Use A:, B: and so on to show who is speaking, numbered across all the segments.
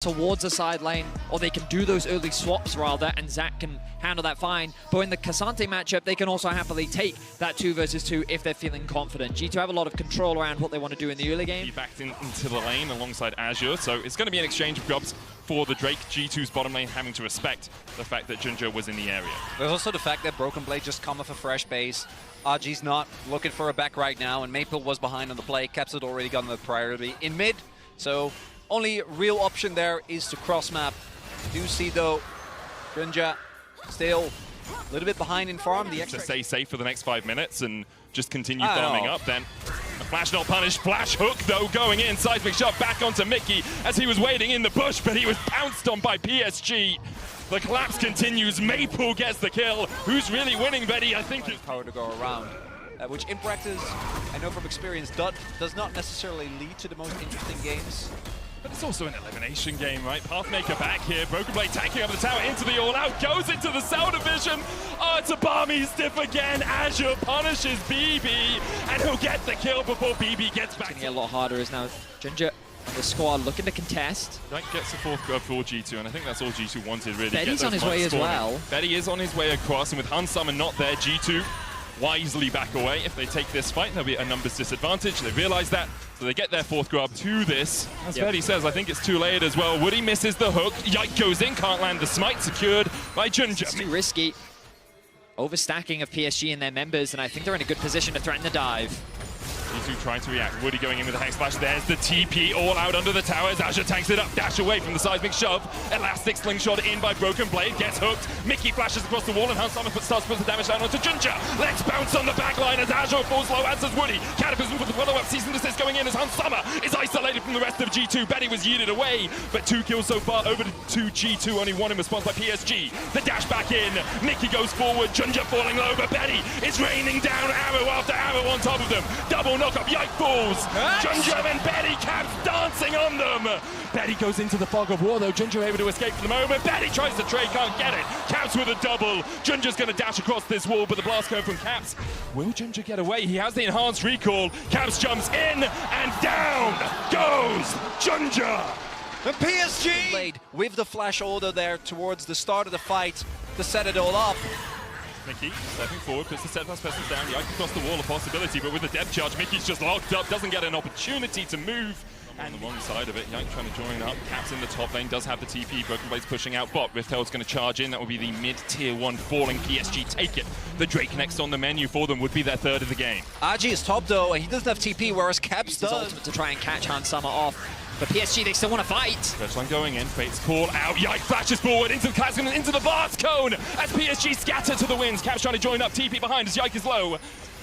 A: towards the side lane, or they can do those early swaps rather, and Zach can handle that fine. But in the K'Sante matchup, they can also happily take that 2 versus 2 if they're feeling confident. G2 have a lot of control around what they want to do in the early game.
B: He backed into the lane alongside Azure, so it's going to be an exchange of grubs for the Drake. G2's bottom lane having to respect the fact that Junjo was in the area.
C: There's also the fact that Broken Blade just come off a fresh base. RG's not looking for a back right now, and Maple was behind on the play. Caps had already gotten the priority in mid, so only real option there is to cross map. Do see though, Junja still a little bit behind in farm. The extra
B: to stay safe for the next 5 minutes and just continue farming up. Then a flash not punished, flash hook though going in. Seismic shot back onto Mickey as he was waiting in the bush, but he was pounced on by PSG. The collapse continues. Maple gets the kill. Who's really winning, Betty? I think it's
C: power to go around. Which in practice, I know from experience, does not necessarily lead to the most interesting games.
B: But it's also an elimination game, right? Pathmaker back here. Broken Blade tanking up the tower into the all-out. Goes into the cell division. Oh, it's a Barmy stiff again. Azure punishes BB. And he'll get the kill before BB gets back.
A: It's getting a lot harder as now Junja and the squad looking to contest.
B: Right, gets the 4th grub for G2, and I think that's all G2 wanted, really.
A: Betty's on his way as well.
B: Betty is on his way across, and with Hansama not there, G2 wisely back away. If they take this fight, there'll be a numbers disadvantage. They realize that, so they get their 4th grub to this. As Betty says, I think it's too late as well. Woody misses the hook. Yike goes in, can't land the smite, secured by Junja.
A: It's too risky. Overstacking of PSG and their members, and I think they're in a good position to threaten the dive.
B: G2 trying to react. Woody going in with a hang splash. There's the TP all out under the towers. Azure tanks it up. Dash away from the seismic shove. Elastic slingshot in by Broken Blade. Gets hooked. Mickey flashes across the wall and Hansama starts to put the damage down onto Junja. Let's bounce on the back line as Azure falls low, as does Woody. Cataclysm for the follow-up. Cease and desist going in as Hansama is isolated from the rest of G2. Betty was yeeted away, but 2 kills so far over to G2. Only 1 in response by PSG. The dash back in. Mickey goes forward. Junja falling low, but Betty is raining down arrow after arrow on top of them. Double knock up. Yike falls. Junja and Betty Caps dancing on them. Betty goes into the fog of war though. Junja able to escape for the moment. Betty tries to trade, can't get it. Caps with a double. Junja's going to dash across this wall, but the blast cone from Caps. Will Junja get away? He has the enhanced recall. Caps jumps in and down goes Junja.
C: The PSG Blade with the flash order there towards the start of the fight to set it all up.
B: Mickey stepping forward, puts the steadfast presence down. Yike across the wall, a possibility, but with the depth charge, Mickey's just locked up, doesn't get an opportunity to move. And on the wrong side of it, Yike trying to join up. Caps in the top lane, does have the TP. Broken Blade's pushing out bot. Riftheld's going to charge in. That will be the mid-tier 1 falling PSG. Take it. The Drake next on the menu for them would be their 3rd of the game.
C: RG is top though, and he doesn't have TP, whereas Caps does.
A: Ultimate to try and catch Hansama off. But PSG, they still want to fight.
B: Line going in, Fate's call out. Yike flashes forward into the Classic and into the blast cone as PSG scatter to the winds. Caps trying to join up, TP behind as Yike is low.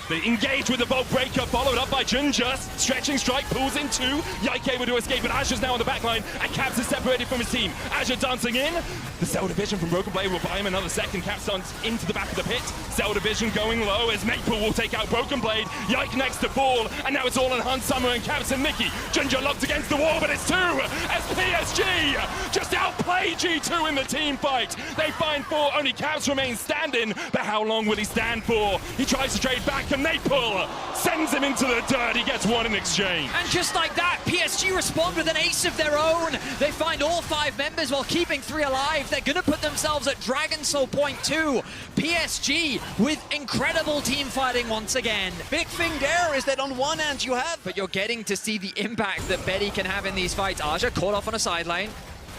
B: They engage with the Bolt Breaker, followed up by Junja. Stretching strike, pulls in 2. Yike able to escape, but Azure's now on the back line, and Caps is separated from his team. Azure dancing in. The Cell Division from Broken Blade will buy him another second. Caps dance into the back of the pit. Cell Division going low as Maple will take out Broken Blade. Yike next to fall, and now it's all on Hansama and Caps and Mickey. Junja locked against the wall, but it's 2 as PSG just outplay G2 in the team fight. They find 4, only Caps remains standing, but how long will he stand for? He tries to trade back, and Maple sends him into the dirt. He gets 1 in exchange.
A: And just like that, PSG respond with an ace of their own. They find all 5 members while keeping 3 alive. They're going to put themselves at Dragon Soul Point 2. PSG with incredible team fighting once again.
C: Big thing there is that on one hand you have...
A: But you're getting to see the impact that Betty can have in these fights. Azure caught off on a side lane.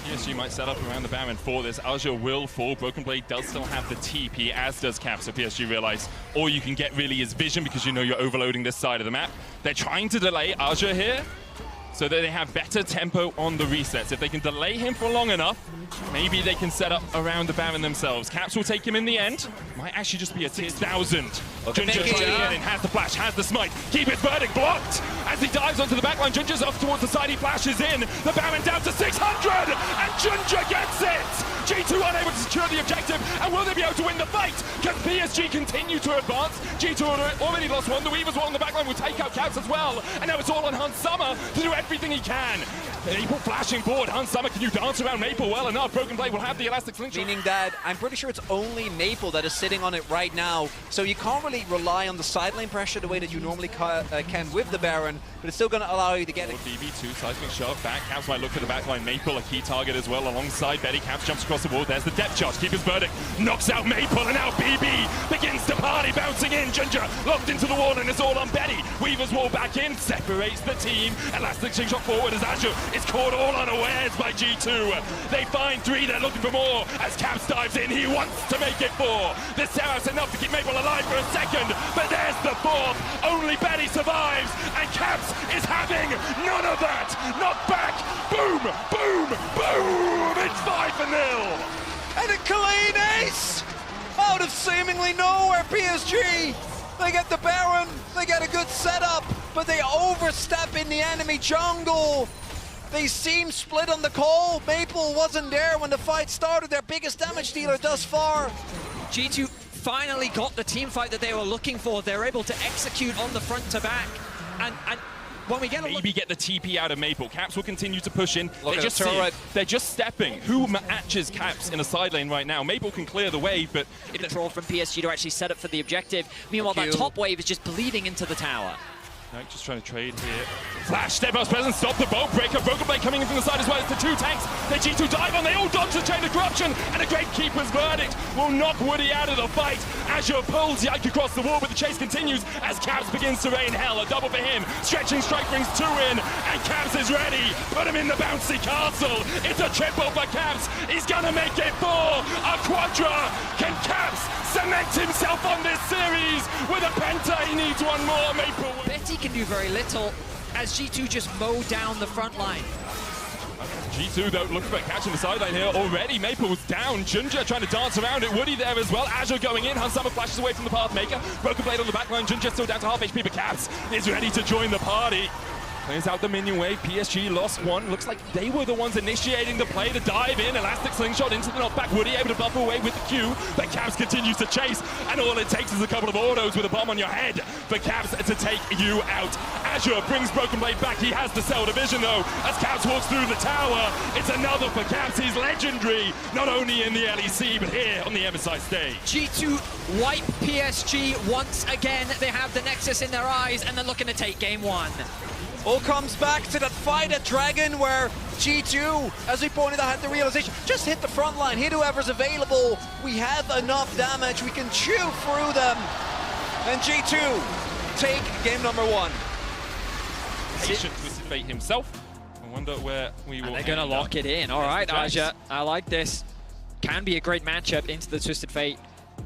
B: PSG might set up around the Baron for this. Azure will fall. Broken Blade does still have the TP, as does Cap, so PSG realize all you can get really is vision because you know you're overloading this side of the map. They're trying to delay Azure here so that they have better tempo on the resets. If they can delay him for long enough, maybe they can set up around the Baron themselves. Caps will take him in the end. Might actually just be a 6,000. Junja trying to get in, has the flash, has the smite. Keep his verdict blocked as he dives onto the backline. Junja's off towards the side, he flashes in. The Baron down to 600, and Junja gets it! G2 unable to secure the objective, and will they be able to win the fight? Can PSG continue to advance? G2 already lost 1. The Weaver's one on the backline will take out Caps as well, and now it's all on Hansama to do everything he can. Maple flashing forward. Hans Summer, can you dance around Maple well enough? Broken Blade will have the elastic slingshot.
C: Meaning that I'm pretty sure it's only Maple that is sitting on it right now. So you can't really rely on the side lane pressure the way that you normally can with the Baron, but it's still going to allow you to get it.
B: BB2, seismic shove back. Caps might look for the backline. Maple, a key target as well, alongside Betty. Caps jumps across the wall. There's the depth charge. Keeper's verdict knocks out Maple, and now BB begins to party, bouncing in. Ginger locked into the wall, and it's all on Betty. Weaver's wall back in, separates the team. Elastic slingshot forward as Azure is caught all unawares by G2. They find 3, they're looking for more. As Caps dives in, he wants to make it 4. The Serap's enough to keep Maple alive for a second, but there's the 4th. Only Betty survives, and Caps is having none of that. Knocked back, boom, boom, boom. It's 5-0.
C: And a clean ace out of seemingly nowhere. PSG, they get the Baron, they get a good setup, but they overstep in the enemy jungle. They seem split on the call. Maple wasn't there when the fight started, their biggest damage dealer thus far.
A: G2 finally got the team fight that they were looking for. They're able to execute on the front to back. And when we get a
B: maybe get the TP out of Maple. Caps will continue to push in.
C: They're
B: just stepping. Who matches Caps in a side lane right now? Maple can clear the wave, but
A: control from PSG to actually set up for the objective. Meanwhile, that top wave is just bleeding into the tower.
B: Knight just trying to trade here. Flash, Steadfast Presence, stop the boat breaker. Broken Blade coming in from the side as well. It's the 2 tanks. The G2 dive on. They all dodge the chain of corruption. And a great Keeper's verdict will knock Woody out of the fight. Azure pulls Yike across the wall, but the chase continues as Caps begins to rain hell. A double for him. Stretching strike brings 2 in. And Caps is ready. Put him in the bouncy castle. It's a triple for Caps. He's gonna make it 4. A quadra. Can Caps cement himself on this series with a penta? He needs 1 more. Maple.
A: Betty can do very little as G2 just mow down the front line.
B: G2 though looking for a catch in the sideline here already. Maple's down. Ginger trying to dance around it. Woody there as well. Azure going in. Hans Summer flashes away from the Pathmaker. Broken Blade on the backline. Ginger still down to half HP, but Caps is ready to join the party. Clears out the minion wave. PSG lost 1. Looks like they were the ones initiating the play to dive in. Elastic slingshot into the knockback. Woody able to buffer away with the Q. But Caps continues to chase. And all it takes is a couple of autos with a bomb on your head for Caps to take you out. Azure brings Broken Blade back. He has to sell division though. As Caps walks through the tower, it's another for Caps. He's legendary. Not only in the LEC, but here on the MSI stage.
A: G2 wipe PSG once again. They have the Nexus in their eyes and they're looking to take game 1.
C: All comes back to that fight at Dragon where G2, as we pointed out, had the realization, just hit the front line, hit whoever's available. We have enough damage, we can chew through them. And G2 take game number 1.
B: Patient Twisted Fate himself. I wonder where we will.
A: They're going to lock it in. All right, Aja, I like this. Can be a great matchup into the Twisted Fate.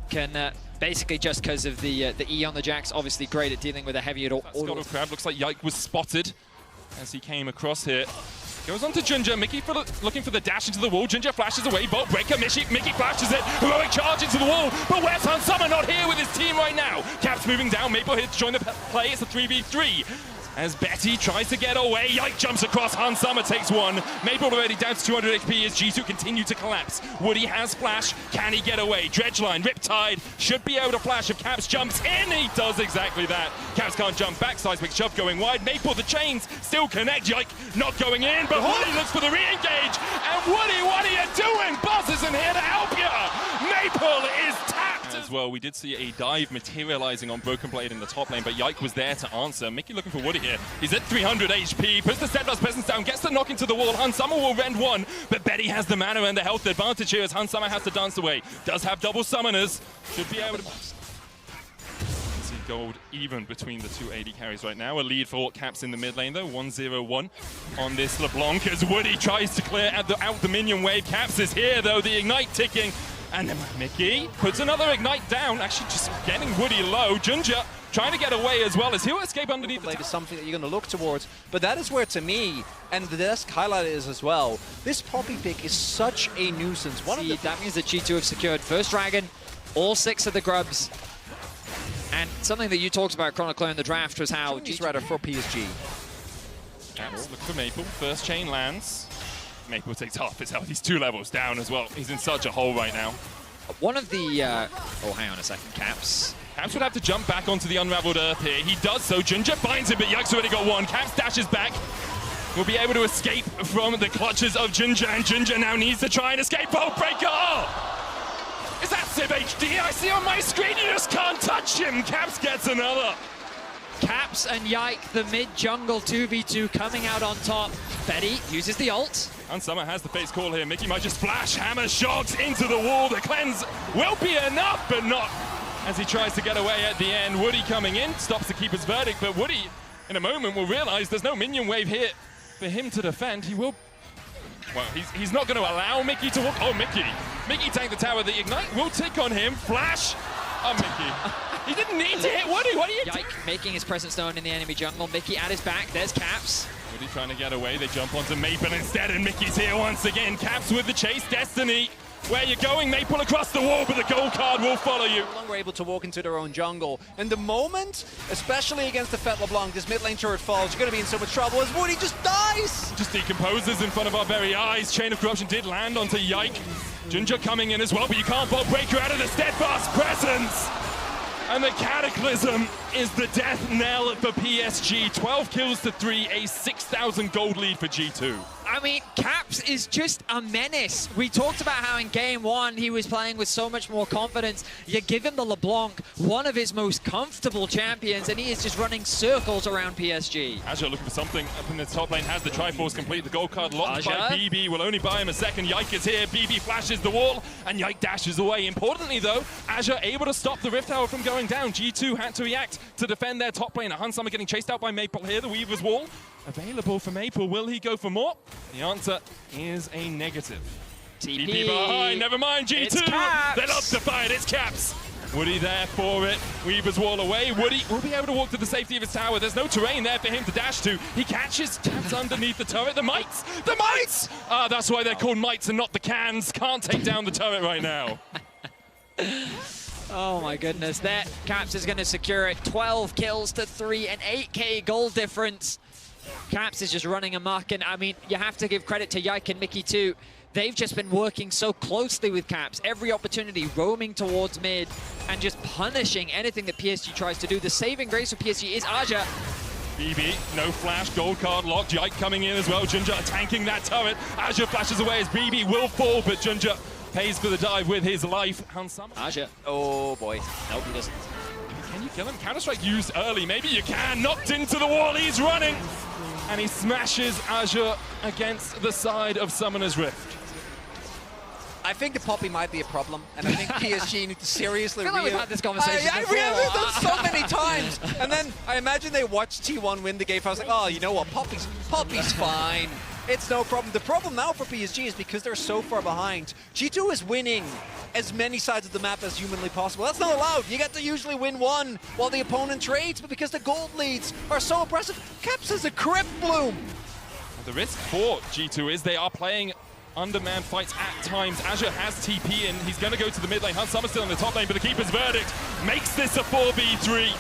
A: Can basically just because of the E on the Jax, obviously great at dealing with a heavy auto.
B: Crab looks like Yike was spotted as he came across here. Goes on to Ginger. Mickey looking for the dash into the wall. Ginger flashes away. Bolt breaker. Mickey flashes it. Heroic charge into the wall. But where's Hans Summer? Not here with his team right now. Caps moving down. Maple here to join the play. It's a 3v3. As Betty tries to get away, Yike jumps across, Hans Summer takes 1. Maple already down to 200 HP as G2 continue to collapse. Woody has flash, can he get away? Dredgeline, Riptide, should be able to flash if Caps jumps in, he does exactly that. Caps can't jump back, seismic shove going wide. Maple, the chains still connect, Yike not going in, but Woody looks for the re-engage. And Woody, what are you doing? Buzz isn't here to help you. Maple is tapped as well. We did see a dive materializing on Broken Blade in the top lane, but Yike was there to answer. Mickey looking for Woody here. He's at 300 HP, puts the Steadfast Presence down, gets the knock into the wall. Hans Summer will rend 1, but Betty has the mana and the health advantage here as Hans Summer has to dance away. Does have double summoners, should be able to see gold even between the 2 AD carries right now. A lead for Caps in the mid lane though, 1-0-1 on this LeBlanc as Woody tries to clear out the minion wave. Caps is here though, the ignite ticking. And Mickey puts another ignite down, actually just getting Woody low. Ginger trying to get away as well as he'll escape underneath the
C: is something that you're going to look towards, but that is where, to me, and the desk highlight is as well, this Poppy pick is such a nuisance.
A: That means that G2 have secured first Dragon, all 6 of the grubs, and something that you talked about, Chronicler, in the draft was how
C: G2 rather for PSG.
B: Caps look for Maple, first chain lands. Maple takes half his health. He's 2 levels down as well. He's in such a hole right now.
A: One of the... oh, hang on a second. Caps
B: would have to jump back onto the Unraveled Earth here. He does so. Ginger finds him, but Yike's already got 1. Caps dashes back. will be able to escape from the clutches of Ginger, and Ginger now needs to try and escape. Bolt breaker! Oh! Is that Civ HD? I see on my screen, you just can't touch him. Caps gets another.
A: Caps and Yike, the mid-jungle 2v2 coming out on top. Betty uses the ult.
B: And Summer has the face call here. Mickey might just flash, hammer, shogs into the wall. The cleanse will be enough, but not as he tries to get away at the end. Woody coming in, stops the keeper's verdict, but Woody, in a moment, will realize there's no minion wave here for him to defend. He will... Well, he's not going to allow Mickey to walk. Oh, Mickey. Mickey tanked the tower. The Ignite will tick on him. Flash. Oh, Mickey. He didn't need to hit Woody. What are you doing?
A: Yike making his presence known in the enemy jungle. Mickey at his back. There's Caps.
B: Woody trying to get away. They jump onto Maple instead, and Mickey's here once again. Caps with the chase. Destiny. Where you're going, Maple across the wall, but the gold card will follow you.
C: No longer able to walk into their own jungle. And the moment, especially against the Fet LeBlanc, this mid lane turret falls, you're going to be in so much trouble as Woody just dies!
B: Just decomposes in front of our very eyes. Chain of Corruption did land onto Yike. Ginger coming in as well, but you can't bot breaker out of the steadfast presence. And the Cataclysm is the death knell for PSG. 12 kills to 3, a 6,000 gold lead for G2.
A: I mean, Caps is just a menace. We talked about how in game one he was playing with so much more confidence. You give him the LeBlanc, one of his most comfortable champions, and he is just running circles around PSG.
B: Azure looking for something up in the top lane, has the Triforce complete. The gold card locked by BB, will only buy him a second. Yike is here, BB flashes the wall, and Yike dashes away. Importantly though, Azure able to stop the Rift Tower from going down. G2 had to react to defend their top lane. Hunsummer getting chased out by Maple here, the Weaver's Wall. Available for Maple, will he go for more? The answer is a negative.
A: TP
B: behind, never mind, G2! They're not defiant, it's Caps! Woody there for it, Weaver's Wall away. Woody will be able to walk to the safety of his tower. There's no terrain there for him to dash to. He catches Caps underneath the turret. The mites! The mites! Ah, that's why they're called mites and not the cans. Can't take down the turret right now.
A: Oh my goodness, there Caps is going to secure it. 12 kills to 3, an 8k goal difference. Caps is just running amok, and I mean, you have to give credit to Yike and Mickey too. They've just been working so closely with Caps. Every opportunity, roaming towards mid, and just punishing anything that PSG tries to do. The saving grace for PSG is Aja.
B: BB, no flash, gold card locked. Yike coming in as well. Ginger tanking that turret. Aja flashes away as BB will fall, but Ginger pays for the dive with his life. Hansam.
A: Aja. Oh boy. Nope, he doesn't.
B: Can you kill him? Counter-Strike used early. Maybe you can. Knocked into the wall. He's running. And he smashes Azure against the side of Summoner's Rift.
C: I think the Poppy might be a problem, and I think PSG need to seriously...
A: I feel like we've had this conversation before.
C: We've done so many times. And then I imagine they watched T1 win the game. I was like, oh, you know what? Poppy's fine. It's no problem. The problem now for PSG is because they're so far behind. G2 is winning as many sides of the map as humanly possible. That's not allowed. You get to usually win one while the opponent trades, but because the gold leads are so impressive, Caps has a Crypt Bloom.
B: The risk for G2 is they are playing undermanned fights at times. Azure has TP in. He's going to go to the mid lane. Hunsummer still in the top lane, but the keeper's verdict makes this a 4v3.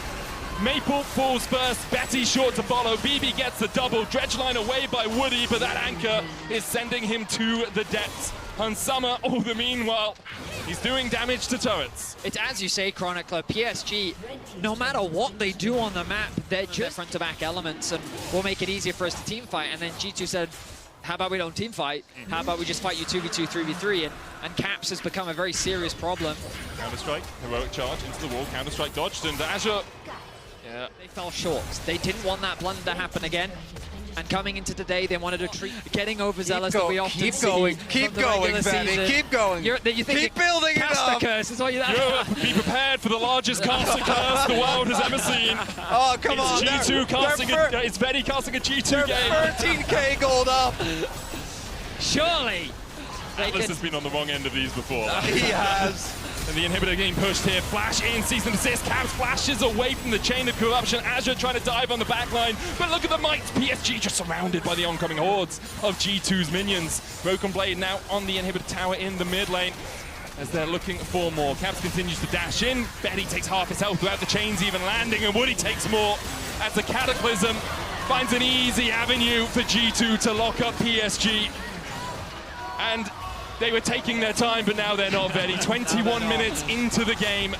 B: Maple falls first, Betty short to follow, BB gets the double, Dredgeline away by Woody, but that anchor is sending him to the depths. Hunsummer, all the meanwhile, he's doing damage to turrets.
A: It's as you say, Chronicler, PSG, no matter what they do on the map, they're just front-to-back elements and will make it easier for us to team fight. And then G2 said, how about we don't team fight? How about we just fight you 2v2, 3v3? And Caps has become a very serious problem.
B: Counter-Strike, heroic charge into the wall, Counter-Strike dodged, and Azure...
A: Yeah. They fell short. They didn't want that blunder to happen again. And coming into today, they wanted to treat getting overzealous that we often
C: keep
A: see.
C: Going, keep going, Betty, keep going.
A: You think
C: keep building it up.
A: Curse is all you
B: Be prepared for the largest caster curse the world has ever seen.
C: Oh, come on.
B: It's G2 casting it's Betty casting a G2 game.
C: 13k gold up.
A: Surely.
B: Atlas has been on the wrong end of these before.
C: He has.
B: And the inhibitor getting pushed here. Flash in, sees an assist. Caps flashes away from the chain of corruption. Azure trying to dive on the back line. But look at the mites. PSG just surrounded by the oncoming hordes of G2's minions. Broken Blade now on the inhibitor tower in the mid lane as they're looking for more. Caps continues to dash in. Betty takes half his health without the chains even landing. And Woody takes more as the Cataclysm finds an easy avenue for G2 to lock up PSG. And they were taking their time, but now they're not ready. 21 minutes into the game,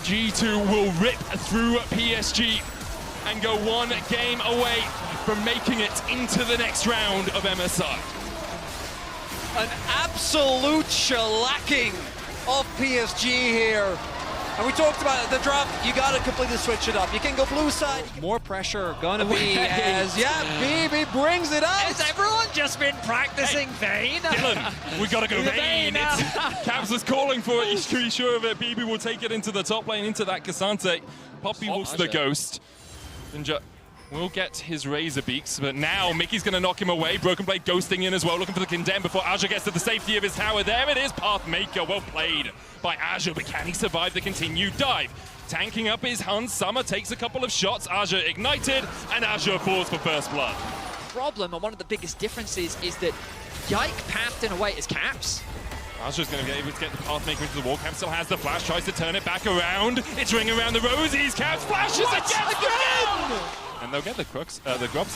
B: G2 will rip through PSG and go one game away from making it into the next round of MSI.
C: An absolute shellacking of PSG here. And we talked about it, the drop, you got to completely switch it up. You can go blue side. More pressure gonna be as, BB brings it up.
A: Has everyone just been practicing Vayne?
B: Dylan, we gotta go Vayne. Cabs was calling for it, he's pretty sure of it. BB will take it into the top lane, into that Cassante. Poppy walks the Ghost. Ninja will get his Razor Beaks, but now Mickey's gonna knock him away. Broken Blade ghosting in as well, looking for the Condemn before Azure gets to the safety of his tower. There it is, Pathmaker, well played by Azure, but can he survive the continued dive? Tanking up his Hans, Summer takes a couple of shots, Azure ignited, and Azure falls for first blood.
A: Problem, and one of the biggest differences, is that Yike pathed in a way as Caps.
B: Azure's going to be able to get the Pathmaker into the wall. Caps still has the flash, tries to turn it back around. It's ringing around the rosies. Caps flashes again! And they'll get the grubs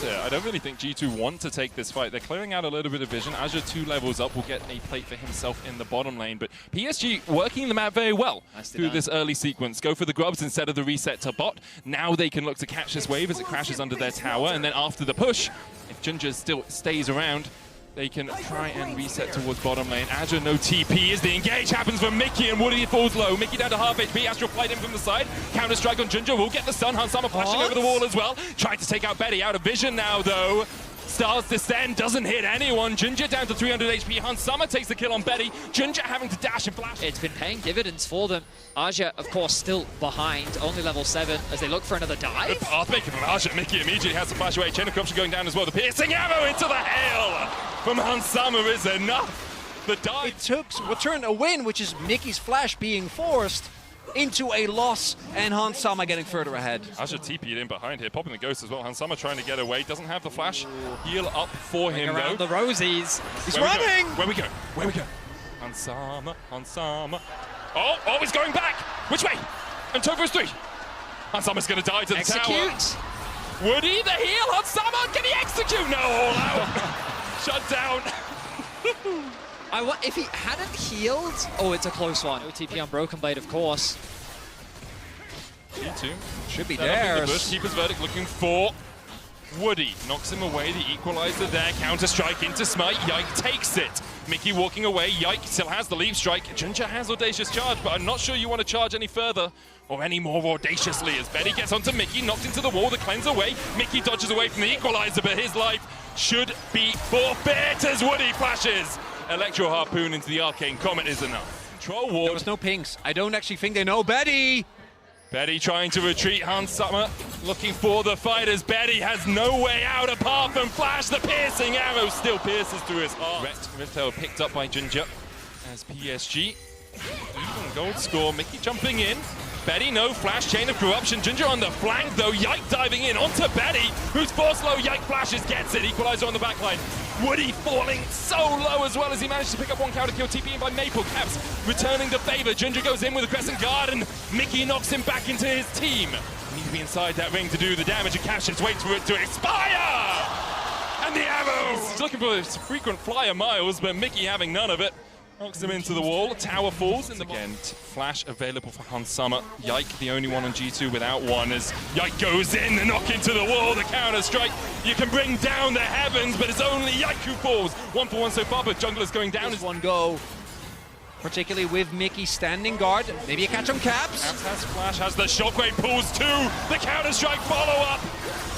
B: here. I don't really think G2 want to take this fight. They're clearing out a little bit of vision. Azure 2 levels up will get a plate for himself in the bottom lane. But PSG working the map very well through this early sequence. Go for the grubs instead of the reset to bot. Now they can look to catch this wave as it crashes under their tower. And then after the push, if Ginger still stays around, they can try and reset towards bottom lane. Azure no TP as the engage happens for Mickey, and Woody falls low. Mickey down to half HP. Astral Flight in from the side. Counter strike on Ginger will get the stun. Hans Summer flashing over the wall as well. Trying to take out Betty. Out of vision now though. Stars descend, doesn't hit anyone. Ginger down to 300 HP. Hans Summer takes the kill on Betty. Ginger having to dash and flash.
A: It's been paying dividends for them. Azure, of course, still behind, only level 7, as they look for another dive.
B: Good pathmaker from Azure. Mickey immediately has to flash away. Chain of Corruption going down as well. The piercing arrow into the hail from Hans Summer is enough. The dive.
C: It took what turned a win, which is Mickey's flash being forced, into a loss, and Hans Summer getting further ahead.
B: Azure TP'd in behind here, popping the Ghost as well. Hans Summer trying to get away, doesn't have the flash. Heal up for him
A: around
B: though.
A: the Rosies.
C: He's running!
B: Where we go? Where we go? Hans Summer, Hans Summer. Oh, he's going back! Which way? And Tovo's 3. Hans Summer's gonna die to the tower. Woody, the heal, Hans Summer, can he execute? No, all out. Shut down.
A: If he hadn't healed... Oh, it's a close one. OTP on Broken Blade, of course.
B: G2
C: should be there.
B: The bush. Keeper's Verdict looking for Woody. Knocks him away, the equalizer there. Counter-strike into Smite. Yike takes it. Mickey walking away. Yike still has the leap strike. Ginger has Audacious Charge, but I'm not sure you want to charge any further or any more audaciously as Betty gets onto Mickey, knocked into the wall, the cleanse away. Mickey dodges away from the equalizer, but his life should be forfeit as Woody flashes. Electro Harpoon into the Arcane Comet is enough. Control ward.
C: There was no pings. I don't actually think they know Betty.
B: Betty trying to retreat. Hans Summer looking for the fight as Betty has no way out apart from flash. The piercing arrow still pierces through his heart. Riftail picked up by Ginger as PSG. Even gold score. Mickey jumping in. Betty, no flash, Chain of Corruption. Ginger on the flank though. Yike diving in onto Betty, who's forced low. Yike flashes, gets it. Equalizer on the backline. Woody falling so low as well as he managed to pick up one counter kill. TP in by Maple. Caps returning the favor. Ginger goes in with a Crescent Guard and Mickey knocks him back into his team. Need to be inside that ring to do the damage, and Caps just waits for it to expire. And the arrow! He's looking for his frequent flyer miles, but Mickey having none of it. Knocks him into the wall. Tower falls in the again. Flash available for Hans Summer. Yike the only one on G2 without one as Yike goes in, the knock into the wall, the counter strike. You can bring down the heavens, but it's only Yike who falls. 1 for 1 so far, but Jungler's going down.
C: There's one go. Particularly with Mickey standing guard. Maybe a catch on Caps.
B: Caps has flash, has the shockwave, pulls 2. The counter strike follow up.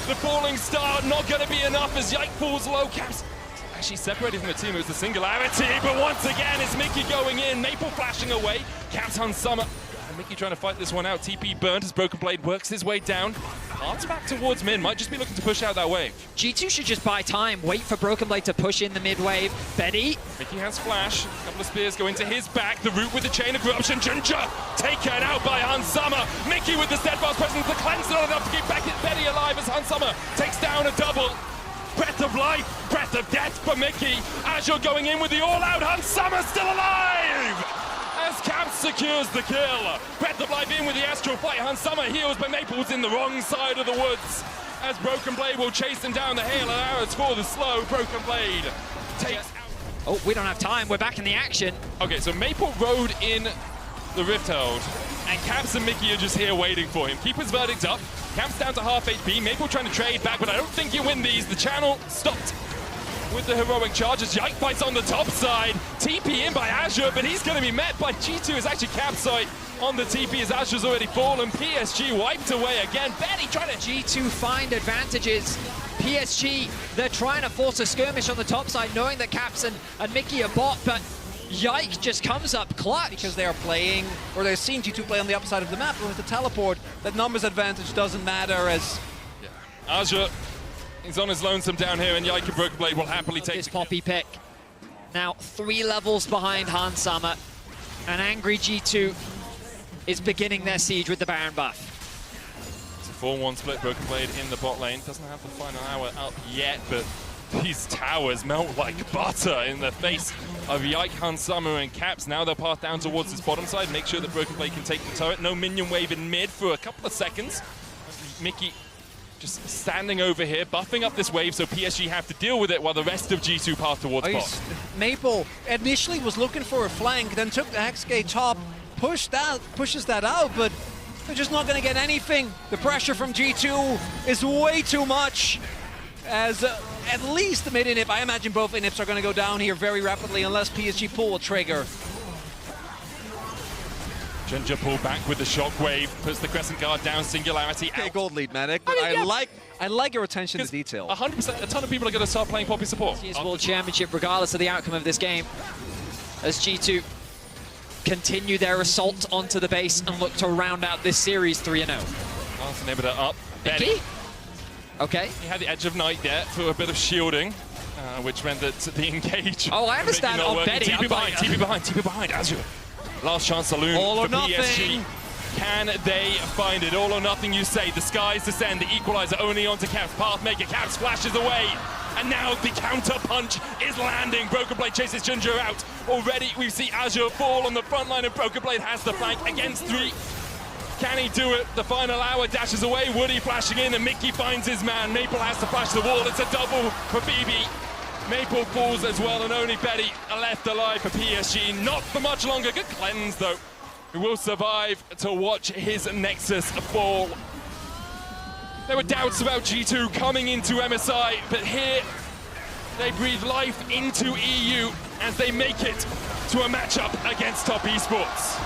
B: The falling star not going to be enough as Yike falls low. Caps actually separated from the team. It was the singularity, but once again it's Mickey going in. Maple flashing away. Caps on Summer. And Mickey trying to fight this one out. TP burned as Broken Blade works his way down. Hearts back towards mid. Might just be looking to push out that wave.
A: G2 should just buy time. Wait for Broken Blade to push in the mid wave. Betty.
B: Mickey has flash. A couple of spears go into his back. The root with the Chain of Corruption. Ginger taken out by Hans Summer. Mickey with the steadfast presence. The cleanse not enough to keep Betty alive as Hans Summer takes down a double. Breath of life, breath of death for Mickey. Azure going in with the all-out. Hans Summer still alive! As Caps secures the kill. Breath of life in with the Astral Flight. Hans Summer heals, but Maple's in the wrong side of the woods. As Broken Blade will chase him down the hill. Arrows for the slow. Broken Blade takes out.
A: Oh, we don't have time. We're back in the action.
B: Okay, so Maple rode in the Rift Herald, and Caps and Mickey are just here waiting for him. Keep his verdict up. Caps down to half HP. Maple trying to trade back, but I don't think you win these. The channel stopped with the heroic charges. Yike fights on the top side. TP in by Azure, but he's going to be met by G2. Is actually Capsite on the TP as Azure's already fallen. PSG wiped away again. Betty trying to
A: G2 find advantages. PSG, they're trying to force a skirmish on the top side, knowing that Caps and Mickey are bot, but Yike just comes up clutch.
C: Because they are playing, or they're seeing G2 play on the upside of the map, but with the teleport, that numbers advantage doesn't matter as...
B: Azure is on his lonesome down here, and Yike and Broken Blade will happily take
A: this Poppy pick. Now 3 levels behind Hans Summer, and angry G2 is beginning their siege with the Baron buff.
B: It's a 4-1 split. Broken Blade in the bot lane. Doesn't have the final hour up yet, but these towers melt like butter in the face of Yike, Hans Summer, and Caps. Now they'll pass down towards this bottom side. Make sure that Broken Blade can take the turret. No minion wave in mid for a couple of seconds. Mickey just standing over here, buffing up this wave so PSG have to deal with it while the rest of G2 pass towards bot.
C: Maple initially was looking for a flank, then took the Hexgate top, pushes that out, but they're just not going to get anything. The pressure from G2 is way too much, as at least the mid inhib, I imagine both inhibs are going to go down here very rapidly unless PSG pull a trigger.
B: Ginger pull back with the shockwave, puts the Crescent Guard down, Singularity
C: Okay,
B: out.
C: gold lead, Medic, but I like your attention to detail.
B: 100%, a ton of people are going to start playing Poppy support.
A: It's World Championship regardless of the outcome of this game, as G2 continue their assault onto the base and look to round out this series 3-0.
B: Last inhibitor up.
A: Mickey? Okay.
B: He had the Edge of Night there for a bit of shielding, which meant that the engage...
A: Oh, I understand on Betty.
B: TP behind, TP behind, TP behind, Azure. Last chance saloon
C: All or
B: for
C: nothing.
B: PSG. Can they find it? All or nothing, you say. The skies descend. The equalizer only onto Caps. Pathmaker. Caps flashes away. And now the counter punch is landing. Broken Blade chases Ginger out. Already we see Azure fall on the front line, and Broken Blade has the flank against 3. Can he do it? The final hour dashes away. Woody flashing in, and Mickey finds his man. Maple has to flash the wall. It's a double for BB. Maple falls as well, and only Betty left alive for PSG. Not for much longer. Good cleanse, though. Who will survive to watch his Nexus fall. There were doubts about G2 coming into MSI, but here they breathe life into EU as they make it to a matchup against top Esports.